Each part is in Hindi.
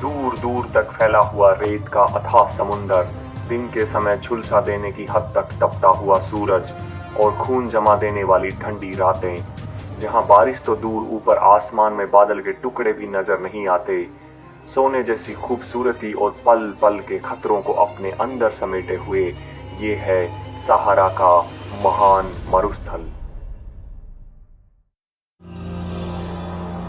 दूर दूर तक फैला हुआ रेत का अथाह समुंदर, दिन के समय झुलसा देने की हद तक तपता हुआ सूरज और खून जमा देने वाली ठंडी रातें, जहां बारिश तो दूर ऊपर आसमान में बादल के टुकड़े भी नजर नहीं आते। सोने जैसी खूबसूरती और पल पल के खतरों को अपने अंदर समेटे हुए ये है सहारा का महान मरुस्थल।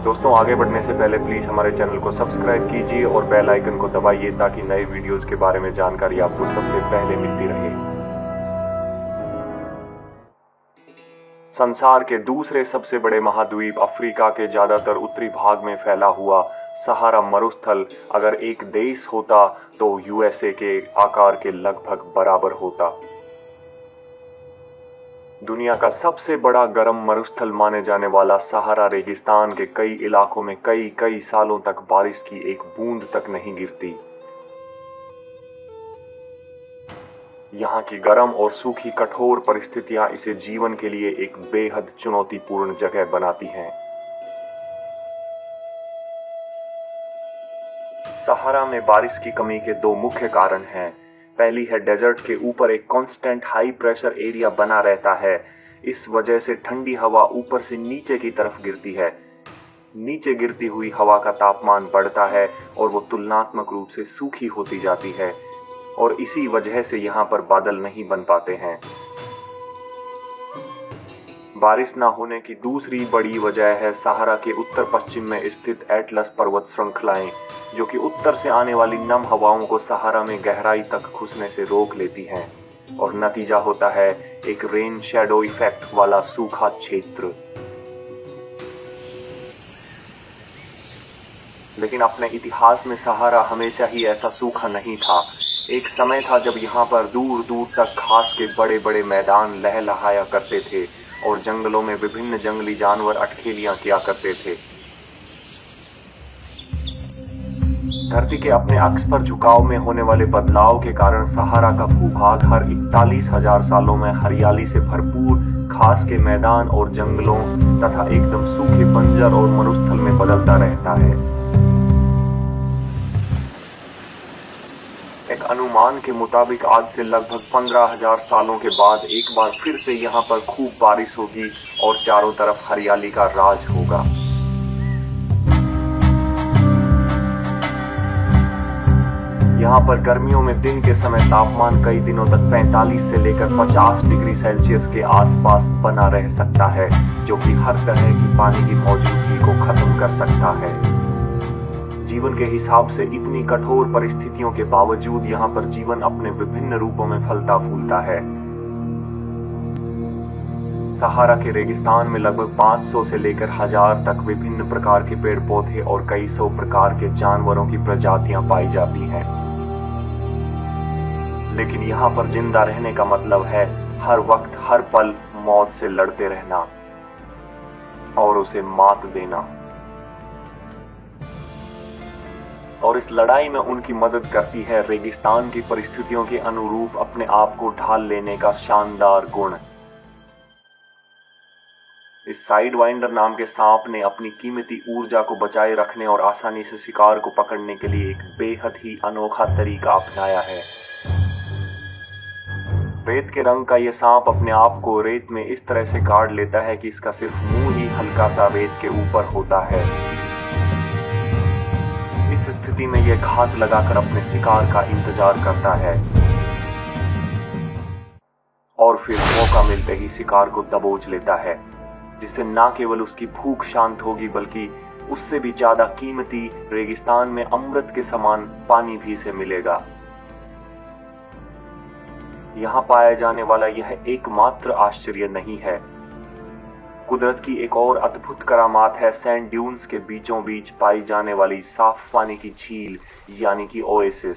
दोस्तों, आगे बढ़ने से पहले प्लीज हमारे चैनल को सब्सक्राइब कीजिए और बेल आइकन को दबाइए ताकि नए वीडियोस के बारे में जानकारी आपको सबसे पहले मिलती रहे। संसार के दूसरे सबसे बड़े महाद्वीप अफ्रीका के ज्यादातर उत्तरी भाग में फैला हुआ सहारा मरुस्थल अगर एक देश होता तो यूएसए के आकार के लगभग बराबर होता। दुनिया का सबसे बड़ा गर्म मरुस्थल माने जाने वाला सहारा रेगिस्तान के कई इलाकों में कई सालों तक बारिश की एक बूंद तक नहीं गिरती। यहाँ की गर्म और सूखी कठोर परिस्थितियां इसे जीवन के लिए एक बेहद चुनौतीपूर्ण जगह बनाती हैं। सहारा में बारिश की कमी के दो मुख्य कारण हैं। पहली है डेजर्ट के ऊपर एक कांस्टेंट हाई प्रेशर एरिया बना रहता है। इस वजह से ठंडी हवा ऊपर से नीचे की तरफ गिरती है। नीचे गिरती हुई हवा का तापमान बढ़ता है और वो तुलनात्मक रूप से सूखी होती जाती है और इसी वजह से यहाँ पर बादल नहीं बन पाते हैं। बारिश न होने की दूसरी बड़ी वजह है सहारा के उत्तर पश्चिम में स्थित एटलस पर्वत श्रृंखलाएं, जो कि उत्तर से आने वाली नम हवाओं को सहारा में गहराई तक घुसने से रोक लेती हैं और नतीजा होता है एक रेन शैडो इफेक्ट वाला सूखा क्षेत्र। लेकिन अपने इतिहास में सहारा हमेशा ही ऐसा सूखा नहीं था। एक समय था जब यहाँ पर दूर दूर तक घास के बड़े बड़े मैदान लहलहाया करते थे और जंगलों में विभिन्न जंगली जानवर अटखेलियां किया करते थे। धरती के अपने अक्ष पर झुकाव में होने वाले बदलाव के कारण सहारा का भूभाग हर 41,000 सालों में हरियाली से भरपूर घास के मैदान और जंगलों तथा एकदम सूखे बंजर और मरुस्थल में बदलता रहता है। एक अनुमान के मुताबिक आज से लगभग 15,000 सालों के बाद एक बार फिर से यहाँ पर खूब बारिश होगी और चारों तरफ हरियाली का राज होगा। यहाँ पर गर्मियों में दिन के समय तापमान कई दिनों तक 45 से लेकर 50 डिग्री सेल्सियस के आसपास बना रह सकता है, जो कि हर तरह की पानी की मौजूदगी को खत्म कर सकता है। जीवन के हिसाब से इतनी कठोर परिस्थितियों के बावजूद यहाँ पर जीवन अपने विभिन्न रूपों में फलता फूलता है। सहारा के रेगिस्तान में लगभग 500 से लेकर 1000 तक विभिन्न प्रकार के पेड़ पौधे और कई सौ प्रकार के जानवरों की प्रजातियां पाई जाती हैं। लेकिन यहाँ पर जिंदा रहने का मतलब है हर वक्त हर पल मौत से लड़ते रहना और उसे मात देना। और इस लड़ाई में उनकी मदद करती है रेगिस्तान की परिस्थितियों के अनुरूप अपने आप को ढाल लेने का शानदार गुण। इस साइड वाइंडर नाम के सांप ने अपनी कीमती ऊर्जा को बचाए रखने और आसानी से शिकार को पकड़ने के लिए एक बेहद ही अनोखा तरीका अपनाया है। रेत के रंग का यह सांप अपने आप को रेत में इस तरह से गाड़ लेता है कि इसका सिर्फ मुंह ही हल्का सा रेत के ऊपर होता है। इस स्थिति में यह घात लगाकर अपने शिकार का इंतजार करता है और फिर मौका मिलते ही शिकार को दबोच लेता है, जिससे न केवल उसकी भूख शांत होगी बल्कि उससे भी ज्यादा कीमती रेगिस्तान में अमृत के समान पानी भी इसे मिलेगा। यहाँ पाया जाने वाला यह एकमात्र आश्चर्य नहीं है। कुदरत की एक और अद्भुत करामात है सैंड ड्यून्स के बीचों बीच पाई जाने वाली साफ पानी की झील यानी कि ओएसिस।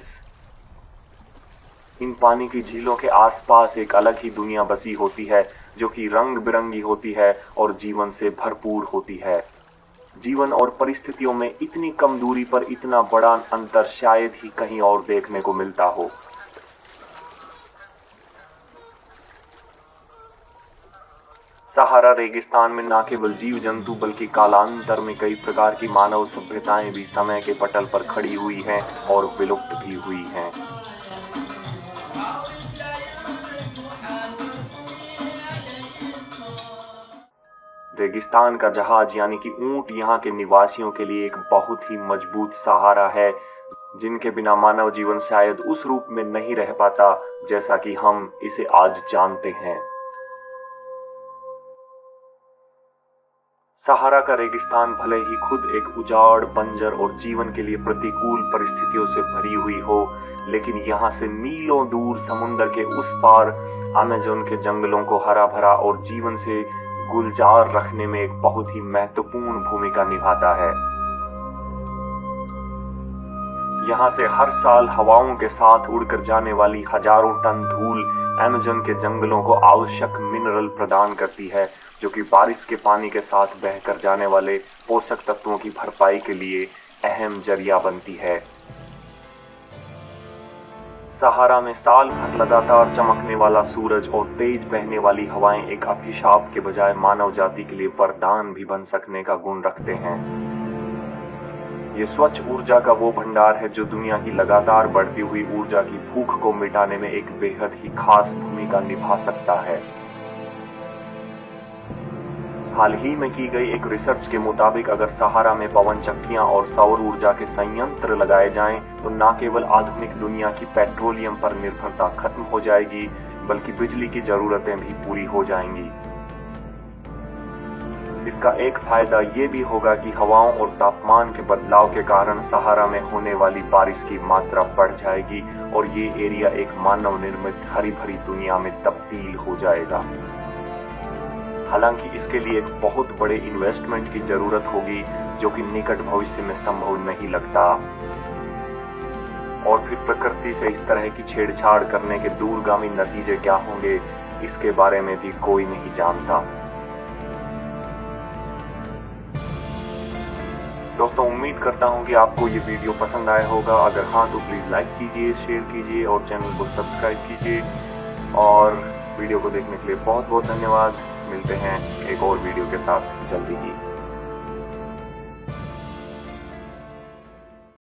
इन पानी की झीलों के आसपास एक अलग ही दुनिया बसी होती है, जो कि रंग बिरंगी होती है और जीवन से भरपूर होती है। जीवन और परिस्थितियों में इतनी कम दूरी पर इतना बड़ा अंतर शायद ही कहीं और देखने को मिलता हो। सहारा रेगिस्तान में न केवल जीव जंतु बल्कि कालांतर में कई प्रकार की मानव सभ्यताएं भी समय के पटल पर खड़ी हुई हैं और विलुप्त भी हुई हैं। रेगिस्तान का जहाज यानी कि ऊंट यहाँ के निवासियों के लिए एक बहुत ही मजबूत सहारा है, जिनके बिना मानव जीवन शायद उस रूप में नहीं रह पाता जैसा कि हम इसे आज जानते हैं। सहारा का रेगिस्तान भले ही खुद एक उजाड़, बंजर और जीवन के लिए प्रतिकूल परिस्थितियों से भरी हुई हो, लेकिन यहाँ से मीलों दूर समुद्र के उस पार अमेज़न के जंगलों को हरा भरा और जीवन से गुलजार रखने में एक बहुत ही महत्वपूर्ण भूमिका निभाता है। यहाँ से हर साल हवाओं के साथ उड़कर जाने वाली हजारों टन धूल अमेज़न के जंगलों को आवश्यक मिनरल प्रदान करती है, जो कि बारिश के पानी के साथ बहकर जाने वाले पोषक तत्वों की भरपाई के लिए अहम जरिया बनती है। सहारा में साल भर लगातार चमकने वाला सूरज और तेज बहने वाली हवाएं एक अभिशाप के बजाय मानव जाति के लिए वरदान भी बन सकने का गुण रखते हैं। ये स्वच्छ ऊर्जा का वो भंडार है जो दुनिया की लगातार बढ़ती हुई ऊर्जा की भूख को मिटाने में एक बेहद ही खास भूमिका निभा सकता है। हाल ही में की गई एक रिसर्च के मुताबिक अगर सहारा में पवन चक्कियां और सौर ऊर्जा के संयंत्र लगाए जाएं तो न केवल आधुनिक दुनिया की पेट्रोलियम पर निर्भरता खत्म हो जाएगी, बल्कि बिजली की जरूरतें भी पूरी हो जाएंगी। इसका एक फायदा ये भी होगा कि हवाओं और तापमान के बदलाव के कारण सहारा में होने वाली बारिश की मात्रा बढ़ जाएगी और ये एरिया एक मानव निर्मित हरी भरी दुनिया में तब्दील हो जाएगा। हालांकि इसके लिए एक बहुत बड़े इन्वेस्टमेंट की जरूरत होगी, जो कि निकट भविष्य में संभव नहीं लगता। और फिर प्रकृति से इस तरह की छेड़छाड़ करने के दूरगामी नतीजे क्या होंगे, इसके बारे में भी कोई नहीं जानता। दोस्तों, उम्मीद करता हूं कि आपको ये वीडियो पसंद आया होगा। अगर हाँ तो प्लीज लाइक कीजिए, शेयर कीजिए और चैनल को सब्सक्राइब कीजिए। और वीडियो को देखने के लिए बहुत बहुत धन्यवाद। मिलते हैं एक और वीडियो के साथ जल्दी ही।